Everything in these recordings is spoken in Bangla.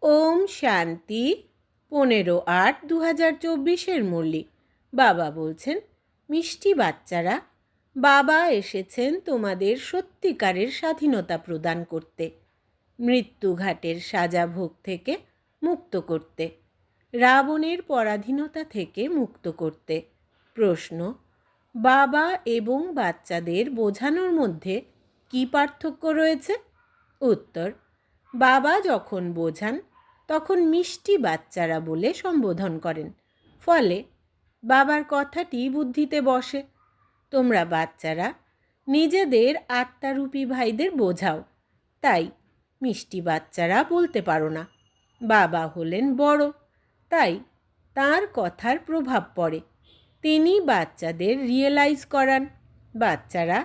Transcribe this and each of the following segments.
ওম শান্তি। 15/8/2024 মুরলি। বাবা বলছেন, মিষ্টি বাচ্চারা, বাবা এসেছেন তোমাদের সত্যিকারের স্বাধীনতা প্রদান করতে, মৃত্যুঘাটের সাজা ভোগ থেকে মুক্ত করতে, রাবণের পরাধীনতা থেকে মুক্ত করতে। প্রশ্ন: বাবা এবং বাচ্চাদের বোঝানোর মধ্যে কী পার্থক্য রয়েছে? উত্তর: বাবা যখন বোঝান তখন মিষ্টি বাচ্চারা বলে সম্বোধন করেন, ফলে বাবার কথাটি বুদ্ধিতে বসে। তোমরা বাচ্চারা নিজেদের আত্মারূপী ভাইদের বোঝাও, তাই মিষ্টি বাচ্চারা বলতে পারো না। বাবা হলেন বড়, তাই তার কথার প্রভাব পড়ে। তিনি বাচ্চাদের রিয়েলাইজ করান। বাচ্চারা,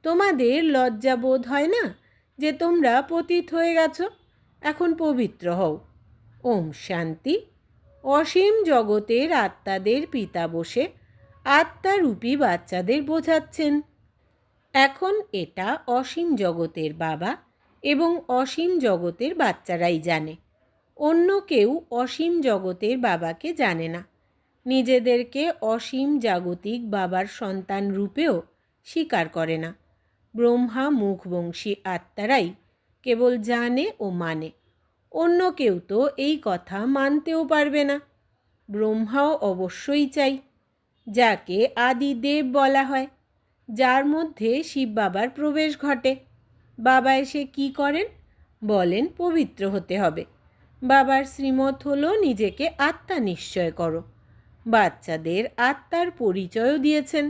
তোমাদের লজ্জা বোধ হয় না যে তোমরা পতিত হয়ে গেছো? এখন পবিত্র হও। ওম শান্তি। অসীম জগতের আত্মাদের পিতা বসে আত্মারূপী বাচ্চাদের বোঝাচ্ছেন। এখন এটা অসীম জগতের বাবা এবং অসীম জগতের বাচ্চারাই জানে। অন্য কেউ অসীম জগতের বাবাকে জানে না। নিজেদেরকে অসীম জাগতিক বাবার সন্তান রূপেও স্বীকার করে না। ব্রহ্মা মুখবংশী আত্মারাই কেবল জানে ও মানে। অন্য কেউ তো এই কথা মানতেও পারবে না। ব্রহ্মাও অবশ্যই চাই, যাকে আদিদেব বলা হয়, যার মধ্যে শিব বাবার প্রবেশ ঘটে। বাবা এসে কি করেন? বলেন পবিত্র হতে হবে। বাবার শ্রীমত হলো নিজেকে আত্মা নিশ্চয় করো। বাচ্চাদের আত্মার পরিচয়ও দিয়েছেন।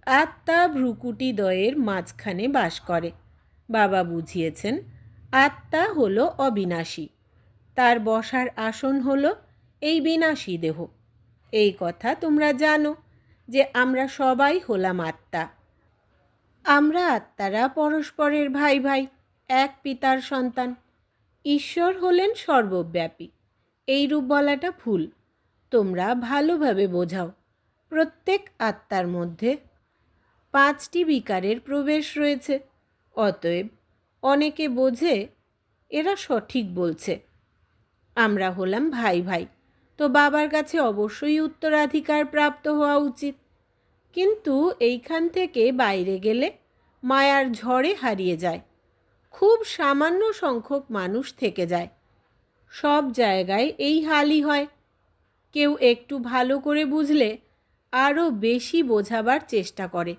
আত্মা ভ্রুকুটিদ্বয়ের মাঝখানে বাস করে। বাবা বুঝিয়েছেন আত্মা হলো অবিনাশী, তার বসার আসন হলো এই বিনাশী দেহ। এই কথা তোমরা জানো যে আমরা সবাই হলাম আত্মা। আমরা আত্মারা পরস্পরের ভাই ভাই, এক পিতার সন্তান। ঈশ্বর হলেন সর্বব্যাপী। এই রূপ বলাটা ভুল। তোমরা ভালোভাবে বোঝাও। প্রত্যেক আত্মার মধ্যে 5টি বিকারের প্রবেশ রয়েছে। অতএব অনেকে বোঝে এরা সঠিক বলছে। আমরা হলাম ভাই ভাই, তো বাবার কাছে অবশ্যই উত্তরাধিকার প্রাপ্ত হওয়া উচিত। কিন্তু এইখান থেকে বাইরে গেলে মায়ার ঝড়ে হারিয়ে যায়। খুব সামান্য সংখ্যক মানুষ থেকে যায়। সব জায়গায় এই হালই হয়। কেউ একটু ভালো করে বুঝলে আরও বেশি বোঝাবার চেষ্টা করে।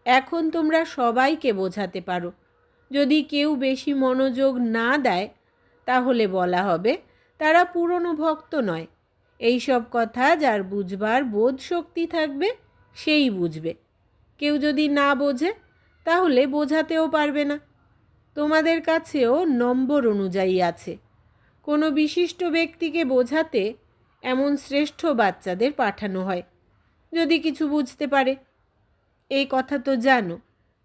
এখন তোমরা সবাইকে বোঝাতে পারো। যদি কেউ বেশি মনোযোগ না দেয়, তাহলে বলা হবে তারা পুরনো ভক্ত নয়। এই সব কথা যার বুঝবার বোধ শক্তি থাকবে সেই বুঝবে। কেউ যদি না বোঝে, তাহলে বোঝাতেও পারবে না। তোমাদের কাছেও নম্বর অনুযায়ী আছে। কোনো বিশিষ্ট ব্যক্তিকে বোঝাতে এমন শ্রেষ্ঠ বাচ্চাদের পাঠানো হয়, যদি কিছু বুঝতে পারে। এই কথা তো জানো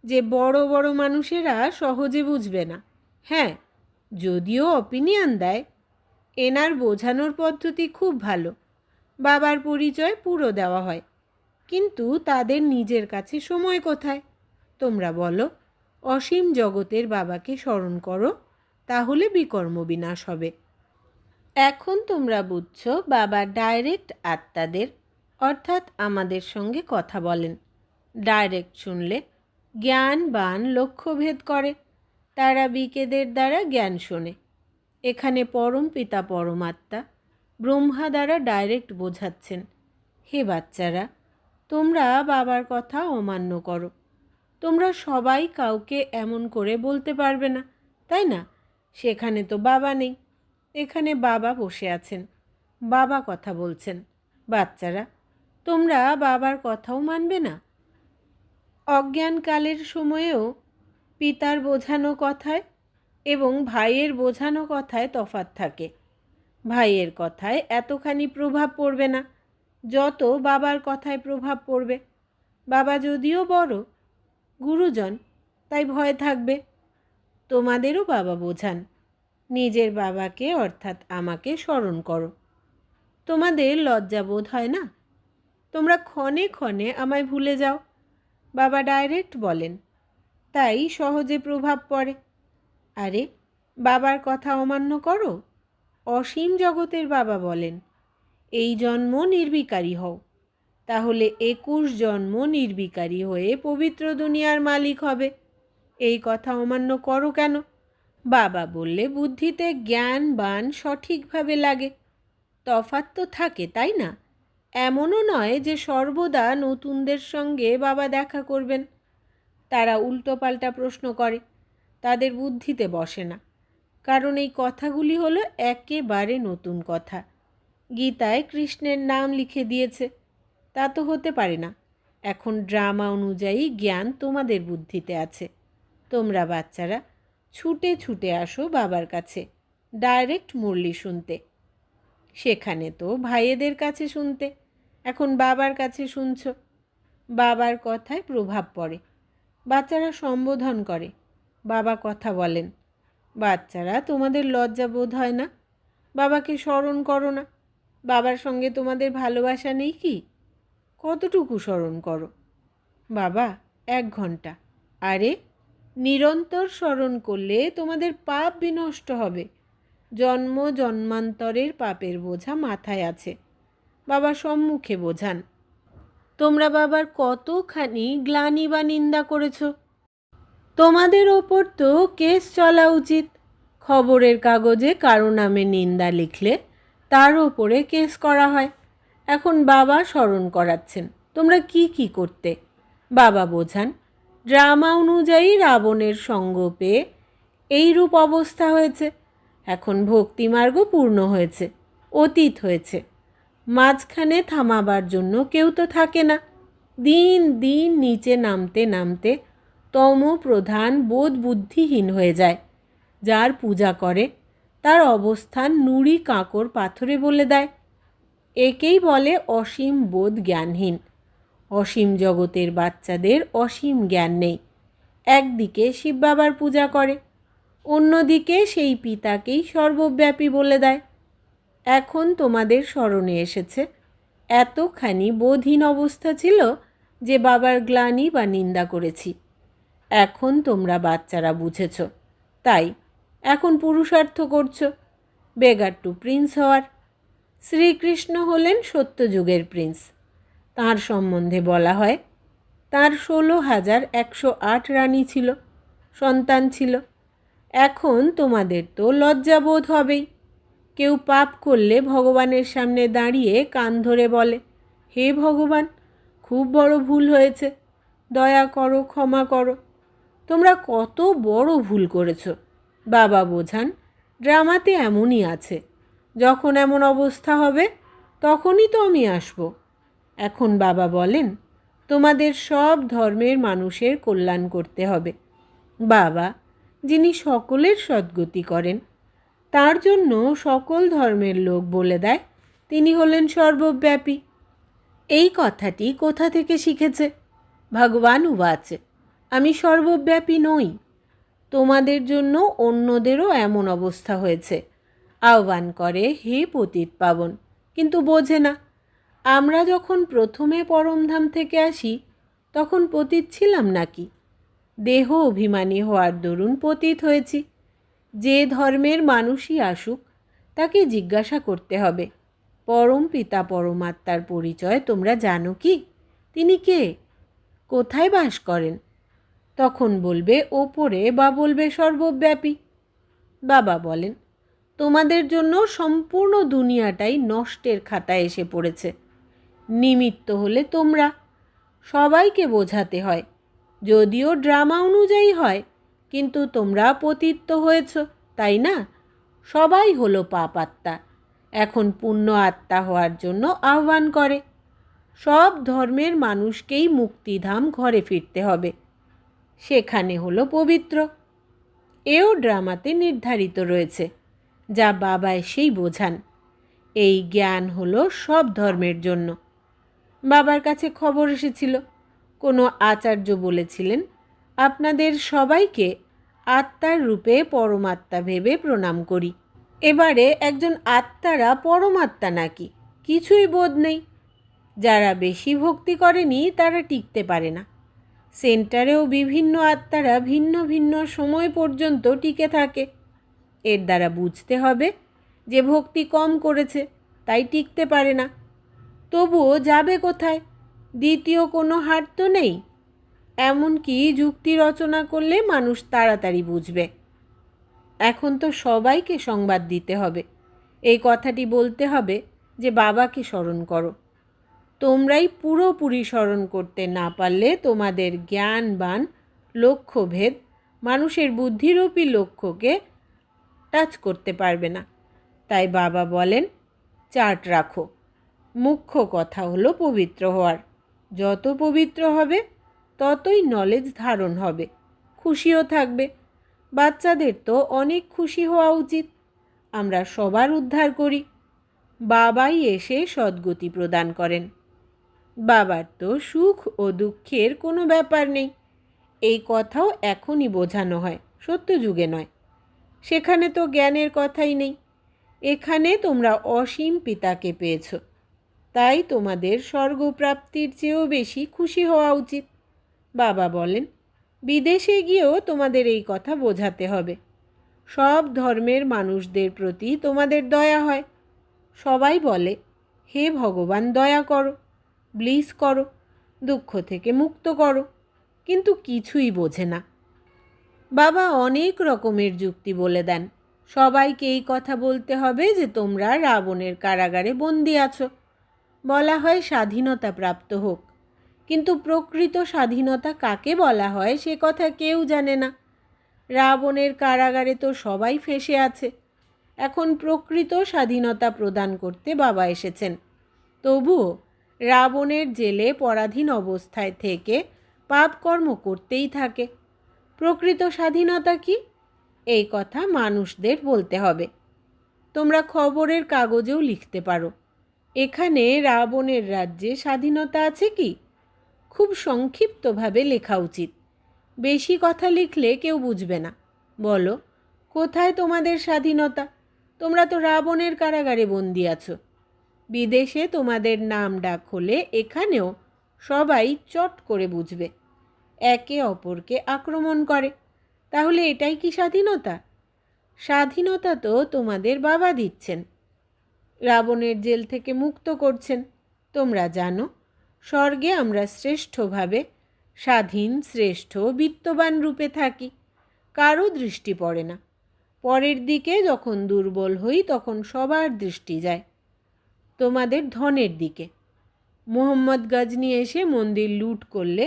যে বড় বড় মানুষেরা সহজে বুঝবে না। হ্যাঁ, যদিও অপিনিয়ন দেয়। এনার বোঝানোর পদ্ধতি খুব ভালো। বাবার পরিচয় পুরো দেওয়া হয়, কিন্তু তাদের নিজের কাছে সময় কোথায়? তোমরা বলো, অসীম জগতের বাবাকে স্মরণ করো, তাহলে বিকর্ম বিনাশ হবে। এখন তোমরা বুঝছো বাবা ডাইরেক্ট আত্মাদের অর্থাৎ আমাদের সঙ্গে কথা বলেন। ডাইরেক্ট শুনলে জ্ঞান বান লক্ষ্যভেদ করে। তারা বিকেদের দ্বারা জ্ঞান শোনে। এখানে পরম পিতা পরমাত্মা ব্রহ্মা দ্বারা ডাইরেক্ট বোঝাচ্ছেন, হে বাচ্চারা, তোমরা বাবার কথা অমান্য করো। তোমরা সবাই কাউকে এমন করে বলতে পারবে না, তাই না? সেখানে তো বাবা নেই, এখানে বাবা বসে আছেন। বাবা কথা বলছেন। বাচ্চারা, তোমরা বাবার কথাও মানবে না? অজ্ঞানকালের সময়েও পিতার বোঝানো কথায় এবং ভাইয়ের বোঝানো কথায় তফাৎ থাকে। ভাইয়ের কথায় এতখানি প্রভাব পড়বে না যত বাবার কথায় প্রভাব পড়বে। বাবা যদিও বড় গুরুজন, তাই ভয় থাকবে। তোমাদেরও বাবা বোঝান, নিজের বাবাকে অর্থাৎ আমাকে স্মরণ করো। তোমাদের লজ্জা বোধ হয় না? তোমরা ক্ষণে ক্ষণে আমায় ভুলে যাও। বাবা ডাইরেক্ট বলেন, তাই সহজে প্রভাব পড়ে। আরে, বাবার কথা অমান্য করো। অসীম জগতের বাবা বলেন, এই জন্ম নির্বিকারী হও, তাহলে 21 জন্ম নির্বিকারী হয়ে পবিত্র দুনিয়ার মালিক হবে। এই কথা অমান্য করো কেন? বাবা বললে বুদ্ধিতে জ্ঞান বান সঠিকভাবে লাগে। তফাৎ তো থাকে, তাই না? এমনও নয় যে সর্বদা নতুনদের সঙ্গে বাবা দেখা করবেন। তারা উল্টোপাল্টা প্রশ্ন করে, তাদের বুদ্ধিতে বসে না, কারণ এই কথাগুলি হলো একেবারে নতুন কথা। গীতায় কৃষ্ণের নাম লিখে দিয়েছে, তা তো হতে পারে না। এখন ড্রামা অনুযায়ী জ্ঞান তোমাদের বুদ্ধিতে আছে। তোমরা বাচ্চারা ছুটে ছুটে আসো বাবার কাছে, ডাইরেক্ট মুরলি শুনতে। সেখানে তো ভাইয়েদের কাছে শুনতে, এখন বাবার কাছে শুনছ। বাবার কথায় প্রভাব পড়ে, বাচ্চারা সম্বোধন করে, বাবা কথা বলেন। বাচ্চারা, তোমাদের লজ্জা বোধ হয় না? বাবাকে স্মরণ করো না? বাবার সঙ্গে তোমাদের ভালোবাসা নেই কি? কতটুকু স্মরণ করো? বাবা, 1 ঘন্টা। আরে, নিরন্তর স্মরণ করলে তোমাদের পাপ বিনষ্ট হবে। জন্ম জন্মান্তরের পাপের বোঝা মাথায় আছে, বাবা সম্মুখে বোঝান। তোমরা বাবার কতখানি গ্লানি বা নিন্দা করেছ। তোমাদের ওপর তো কেস চলা উচিত। খবরের কাগজে কারো নামে নিন্দা লিখলে তার ওপরে কেস করা হয়। এখন বাবা স্মরণ করাচ্ছেন, তোমরা কি কি করতে? বাবা বোঝান, ড্রামা অনুযায়ী রাবণের সঙ্গ পেয়ে এইরূপ অবস্থা হয়েছে। এখন ভক্তিমার্গ পূর্ণ হয়েছে, অতীত হয়েছে। মাঝখানে থামাবার জন্য কেউ তো থাকে না। দিন দিন নিচে নামতে নামতে তম প্রধান বোধ বুদ্ধিহীন হয়ে যায়। যার পূজা করে তার অবস্থান নুড়ি কাঁকর পাথরে বলে দেয়। একেই বলে অসীম বোধ জ্ঞানহীন। অসীম জগতের বাচ্চাদের অসীম জ্ঞান নেই। একদিকে শিব বাবার পূজা করে, অন্যদিকে সেই পিতাকেই সর্বব্যাপী বলে দেয়। এখন তোমাদের স্মরণে এসেছে এতখানি বোধহীন অবস্থা ছিল যে বাবার গ্লানি বা নিন্দা করেছি। এখন তোমরা বাচ্চারা বুঝেছ, তাই এখন পুরুষার্থ করছো বেগার টু প্রিন্স হওয়ার। শ্রীকৃষ্ণ হলেন সত্যযুগের প্রিন্স। তাঁর সম্বন্ধে বলা হয়, তাঁর 16,108 রানী ছিল, সন্তান ছিল। এখন তোমাদের তো লজ্জাবোধ হবেই। কেউ পাপ করলে ভগবানের সামনে দাঁড়িয়ে কান ধরে বলে, হে ভগবান, খুব বড় ভুল হয়েছে, দয়া করো, ক্ষমা করো। তোমরা কত বড় ভুল করেছ। বাবা বোঝান, ড্রামাতে এমনই আছে। যখন এমন অবস্থা হবে তখনই তো আমি আসব। এখন বাবা বলেন, তোমাদের সব ধর্মের মানুষের কল্যাণ করতে হবে। বাবা, যিনি সকলের সদ্গতি করেন, তার জন্য সকল ধর্মের লোক বলে দেয় তিনি হলেন সর্বব্যাপী। এই কথাটি কোথা থেকে শিখেছে? ভগবান উবাচে, আমি সর্বব্যাপী নই। তোমাদের জন্য অন্যদেরও এমন অবস্থা হয়েছে। আহ্বান করে, হে পতিত পাবন, কিন্তু বোঝে না। আমরা যখন প্রথমে পরমধাম থেকে আসি তখন পতিত ছিলাম নাকি? দেহ অভিমানী হওয়ার দরুন পতিত হয়েছি। যে ধর্মের মানুষই আসুক তাকে জিজ্ঞাসা করতে হবে, পরম পিতা পরমাত্মার পরিচয় তোমরা জানো কি? তিনি কে? কোথায় বাস করেন? তখন বলবে ওপরে বা বলবে সর্বব্যাপী। বাবা বলেন, তোমাদের জন্য সম্পূর্ণ দুনিয়াটাই নষ্টের খাতায় এসে পড়েছে। নিমিত্ত হলে তোমরা। সবাইকে বোঝাতে হয়, যদিও ড্রামা অনুযায়ী হয়, কিন্তু তোমরা পতিত হয়েছ, তাই না? সবাই হলো পাপ আত্মা, এখন পুণ্য আত্মা হওয়ার জন্য আহ্বান করে। সব ধর্মের মানুষকেই মুক্তিধাম ঘরে ফিরতে হবে, সেখানে হলো পবিত্র। এও ড্রামাতে নির্ধারিত রয়েছে, যা বাবা এসেই বোঝান। এই জ্ঞান হলো সব ধর্মের জন্য। বাবার কাছে খবর এসেছিল, কোনো আচার্য বলেছিলেন, আপনাদের সবাইকে আত্মার রূপে পরমাত্মা ভেবে প্রণাম করি। এবারে একজন আত্মারা পরমাত্মা নাকি কিছুই বোধ নেই। যারা বেশি ভক্তি করেনি তারা টিকতে পারে না। সেন্টারেও বিভিন্ন আত্মারা ভিন্ন ভিন্ন সময় পর্যন্ত টিকে থাকে। এর দ্বারা বুঝতে হবে যে ভক্তি কম করেছে তাই টিকতে পারে না। তবুও যাবে কোথায়? দ্বিতীয় কোনো হাট তো নেই। এমনকি যুক্তি রচনা করলে মানুষ তাড়াতাড়ি বুঝবে। এখন তো সবাইকে সংবাদ দিতে হবে। এই কথাটি বলতে হবে যে বাবাকে স্মরণ করো। তোমরাই পুরোপুরি স্মরণ করতে না পারলে তোমাদের জ্ঞানবান লক্ষ্যভেদ মানুষের বুদ্ধিরূপী লক্ষ্যকে টাচ করতে পারবে না। তাই বাবা বলেন, চার্ট রাখো। মুখ্য কথা হলো পবিত্র হওয়ার। যত পবিত্র হবে ততই নলেজ ধারণ হবে, খুশিও থাকবে। বাচ্চাদের তো অনেক খুশি হওয়া উচিত। আমরা সবার উদ্ধার করি। বাবাই এসে সদ্গতি প্রদান করেন। বাবার তো সুখ ও দুঃখের কোনো ব্যাপার নেই। এই কথাও এখনই বোঝানো হয়, সত্যযুগে নয়। সেখানে তো জ্ঞানের কথাই নেই। এখানে তোমরা অসীম পিতাকে পেয়েছ, তাই তোমাদের স্বর্গপ্রাপ্তির চেয়েও বেশি খুশি হওয়া উচিত। বাবা বলেন, বিদেশে গিয়েও তোমাদের এই কথা বোঝাতে হবে। সব ধর্মের মানুষদের প্রতি তোমাদের দয়া হয়। সবাই বলে, হে ভগবান দয়া করো, ব্লিস করো, দুঃখ থেকে মুক্ত করো, কিন্তু কিছুই বোঝে না। বাবা অনেক রকমের যুক্তি বলে দেন। সবাইকে এই কথা বলতে হবে যে তোমরা রাবণের কারাগারে বন্দী আছো। বলা হয় স্বাধীনতা প্রাপ্ত হোক, কিন্তু প্রকৃত স্বাধীনতা কাকে বলা হয় সে কথা কেউ জানে না। রাবণের কারাগারে তো সবাই ফেঁসে আছে। এখন প্রকৃত স্বাধীনতা প্রদান করতে বাবা এসেছেন। তবুও রাবণের জেলে পরাধীন অবস্থায় থেকে পাপকর্ম করতেই থাকে। প্রকৃত স্বাধীনতা কি, এই কথা মানুষদের বলতে হবে। তোমরা খবরের কাগজেও লিখতে পারো, এখানে রাবণের রাজ্যে স্বাধীনতা আছে কি? খুব সংক্ষিপ্তভাবে লেখা উচিত। বেশি কথা লিখলে কেউ বুঝবে না। বলো, কোথায় তোমাদের স্বাধীনতা? তোমরা তো রাবণের কারাগারে বন্দী আছো। বিদেশে তোমাদের নাম ডাক হলে এখানেও সবাই চট করে বুঝবে। একে অপরকে আক্রমণ করে। তাহলে এটাই কি স্বাধীনতা? স্বাধীনতা তো তোমাদের বাবা দিচ্ছেন, রাবণের জেল থেকে মুক্ত করছেন। তোমরা জানো, স্বর্গে আমরা শ্রেষ্ঠভাবে স্বাধীন, শ্রেষ্ঠ, বিত্তবান রূপে থাকি। কারো দৃষ্টি পড়ে না। পরের দিকে যখন দুর্বল হই তখন সবার দৃষ্টি যায় তোমাদের ধনের দিকে। মোহাম্মদ গজনী এসে মন্দির লুট করলে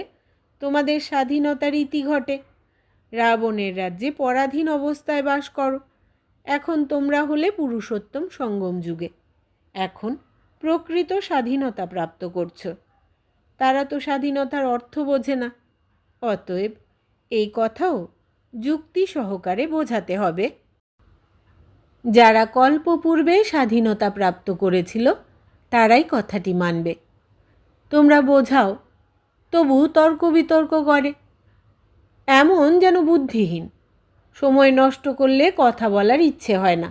তোমাদের স্বাধীনতার ইতি ঘটে। রাবণের রাজ্যে পরাধীন অবস্থায় বাস করো। এখন তোমরা হলে পুরুষোত্তম সঙ্গম যুগে। এখন প্রকৃত স্বাধীনতা প্রাপ্ত করছো। তারা তো স্বাধীনতার অর্থ বোঝে না। অতএব এই কথাও যুক্তি সহকারে বোঝাতে হবে। যারা কল্পপূর্বে স্বাধীনতা প্রাপ্ত করেছিল তারাই কথাটি মানবে। তোমরা বোঝাও, তবু তর্ক বিতর্ক করে, এমন যেন বুদ্ধিহীন। সময় নষ্ট করলে কথা বলার ইচ্ছে হয় না।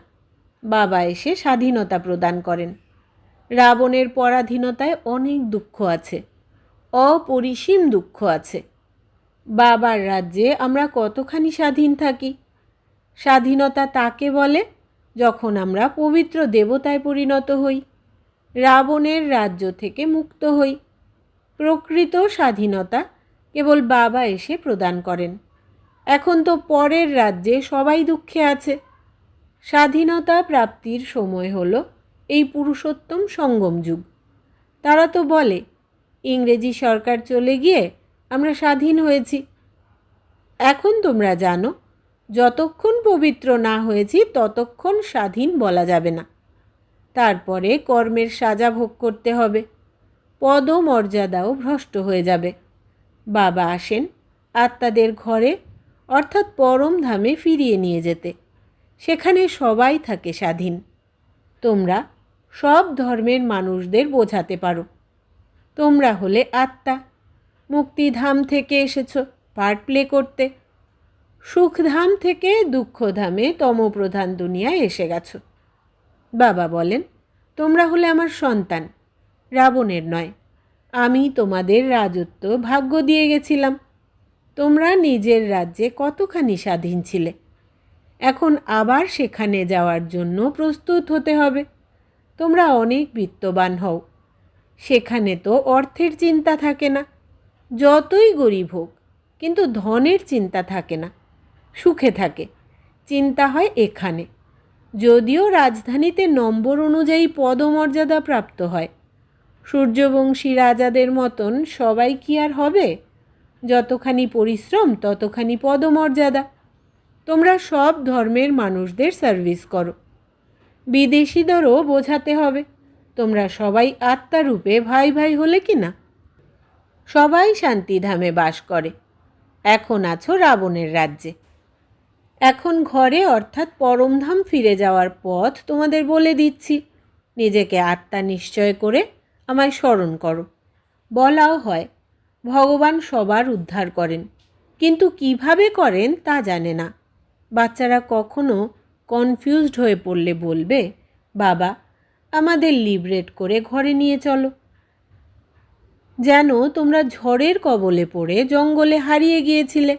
বাবা এসে স্বাধীনতা প্রদান করেন। রাবণের পরাধীনতায় অনেক দুঃখ আছে, অপরিসীম দুঃখ আছে। বাবার রাজ্যে আমরা কতখানি স্বাধীন থাকি। স্বাধীনতা তাকে বলে যখন আমরা পবিত্র দেবতায় পরিণত হই, রাবণের রাজ্য থেকে মুক্ত হই। প্রকৃত স্বাধীনতা কেবল বাবা এসে প্রদান করেন। এখন তো পরের রাজ্যে সবাই দুঃখে আছে। স্বাধীনতা প্রাপ্তির সময় হলো এই পুরুষোত্তম সঙ্গম যুগ। তারা তো বলে ইংরেজি সরকার চলে গিয়ে আমরা স্বাধীন হয়েছি। এখন তোমরা জানো, যতক্ষণ পবিত্র না হয়েছি ততক্ষণ স্বাধীন বলা যাবে না। তারপরে কর্মের সাজা ভোগ করতে হবে। পদমর্যাদাও ভ্রষ্ট হয়ে যাবে। বাবা আসেন আত্মাদের ঘরে অর্থাৎ পরম ধামে ফিরিয়ে নিয়ে যেতে। সেখানে সবাই থাকে স্বাধীন। তোমরা সব ধর্মের মানুষদের বোঝাতে পারো, তোমরা হলে আত্মা, মুক্তিধাম থেকে এসেছো পার্ট প্লে করতে। সুখধাম থেকে দুঃখধামে তমপ্রধান দুনিয়ায় এসে গেছো। বাবা বলেন, তোমরা হলে আমার সন্তান, রাবণের নয়। আমি তোমাদের রাজত্ব ভাগ্য দিয়ে গেছিলাম। তোমরা নিজের রাজ্যে কতখানি স্বাধীন ছিলে। এখন আবার সেখানে যাওয়ার জন্য প্রস্তুত হতে হবে। তোমরা অনেক বিত্তবান হও, সেখানে তো অর্থের চিন্তা থাকে না। যতই গরিব হোক, কিন্তু ধনের চিন্তা থাকে না, সুখে থাকে। চিন্তা হয় এখানে। যদিও রাজধানীতে নম্বর অনুযায়ী পদমর্যাদা প্রাপ্ত হয়, সূর্যবংশী রাজাদের মতন সবাই কি আর হবে? যতখানি পরিশ্রম ততখানি পদমর্যাদা। তোমরা সব ধর্মের মানুষদের সার্ভিস করো। বিদেশিদেরও বোঝাতে হবে তোমরা সবাই আত্মারূপে ভাই ভাই হলে কি না। সবাই শান্তিধামে বাস করে। এখন আছো রাবণের রাজ্যে। এখন ঘরে অর্থাৎ পরমধাম ফিরে যাওয়ার পথ তোমাদের বলে দিচ্ছি। নিজেকে আত্মা নিশ্চয় করে আমায় স্মরণ করো। বলাও হয় ভগবান সবার উদ্ধার করেন, কিন্তু কিভাবে করেন তা জানে না। বাচ্চারা কখনো কনফিউজড হয়ে পড়লে বলবে, বাবা আমাদের লিবারেট করে ঘরে নিয়ে চলো। যেন তোমরা ঝড়ের কবলে পড়ে জঙ্গলে হারিয়ে গিয়েছিলে,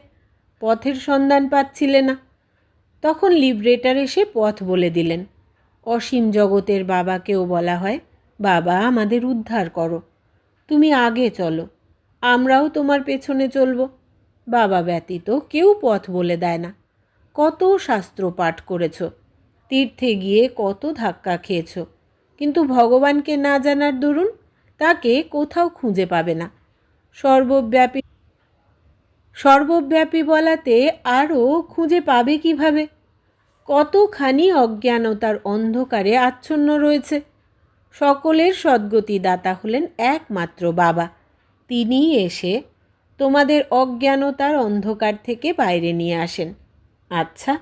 পথের সন্ধান পাচ্ছিলে না। তখন লিবারেটর এসে পথ বলে দিলেন। অসীম জগতের বাবাকেও বলা হয়, বাবা আমাদের উদ্ধার করো, তুমি আগে চলো, আমরাও তোমার পেছনে চলব। বাবা ব্যতীত কেউ পথ বলে দেয় না। কত শাস্ত্র পাঠ করেছ, তীর্থে গিয়ে কত ধাক্কা খেয়েছ, কিন্তু ভগবানকে না জানার দরুন তাকে কোথাও খুঁজে পাবে না। সর্বব্যাপী বলাতে আরও খুঁজে পাবে কিভাবে? কতখানি অজ্ঞানতার অন্ধকারে আচ্ছন্ন রয়েছে। সকলের সদ্গতিদাতা হলেন একমাত্র বাবা। তিনিই এসে তোমাদের অজ্ঞানতার অন্ধকার থেকে বাইরে নিয়ে আসেন। আচ্ছা,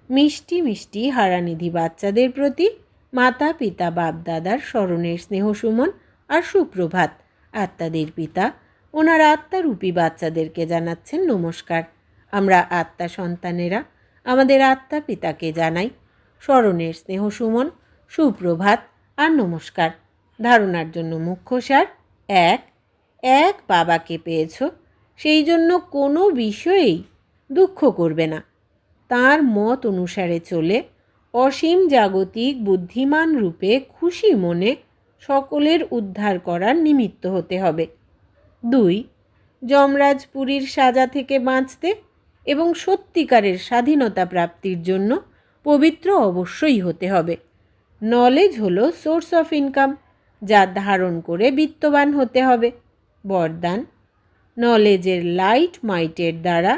মিষ্টি মিষ্টি হারানিধি বাচ্চাদের প্রতি মাতা পিতা বাপদাদার স্মরণের স্নেহসুমন আর সুপ্রভাত। আত্মাদের পিতা ওনার আত্মারূপী বাচ্চাদেরকে জানাচ্ছেন নমস্কার। আমরা আত্মা সন্তানেরা আমাদের আত্মা পিতাকে জানাই স্মরণের স্নেহসুমন, সুপ্রভাত আর নমস্কার। ধারণার জন্য মুখ্য সার: এক বাবাকে পেয়েছ, সেই জন্য কোনো বিষয়েই দুঃখ করবে না। তাঁর মত অনুসারে চলে অসীম জাগতিক বুদ্ধিমান রূপে খুশি মনে সকলের উদ্ধার করার নিমিত্ত হতে হবে। 2. যমরাজপুরীর সাজা থেকে বাঁচতে এবং সত্যিকারের স্বাধীনতা প্রাপ্তির জন্য পবিত্র অবশ্যই হতে হবে। নলেজ হলো সোর্স অফ ইনকাম, যা ধারণ করে বিত্তবান হতে হবে। বরদান: নলেজের লাইট মাইটের দ্বারা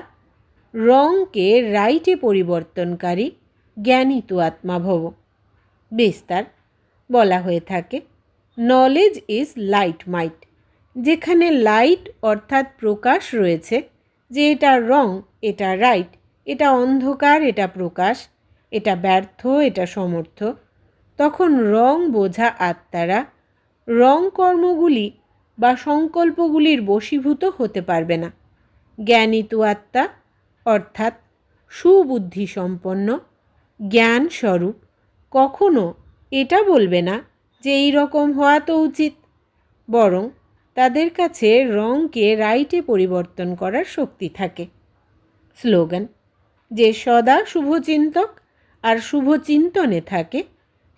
রংকে রাইটে পরিবর্তনকারী জ্ঞানী তু আত্মা ভব। বিস্তার: বলা হয়ে থাকে নলেজ ইজ লাইট মাইট। যেখানে লাইট অর্থাৎ প্রকাশ রয়েছে, যে এটা রং, এটা রাইট, এটা অন্ধকার, এটা প্রকাশ, এটা ব্যর্থ, এটা সমর্থ, তখন রং বোঝা আত্মারা রং কর্মগুলি বা সংকল্পগুলির বশীভূত হতে পারবে না। জ্ঞানীতু আত্মা অর্থাৎ সুবুদ্ধিসম্পন্ন জ্ঞান স্বরূপ কখনো এটা বলবে না যে এই রকম হওয়া তো উচিত, বরং তাদের কাছে রংকে রাইটে পরিবর্তন করার শক্তি থাকে। স্লোগান: যে সদা শুভচিন্তক আর শুভচিন্তনে থাকে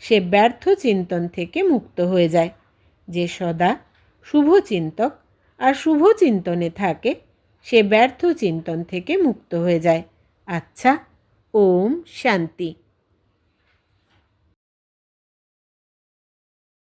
সে ব্যর্থ চিন্তন থেকে মুক্ত হয়ে যায়। যে সদা শুভচিন্তক আর শুভচিন্তনে থাকে সে ব্যর্থ চিন্তন থেকে মুক্ত হয়ে যায়। আচ্ছা, ওম শান্তি।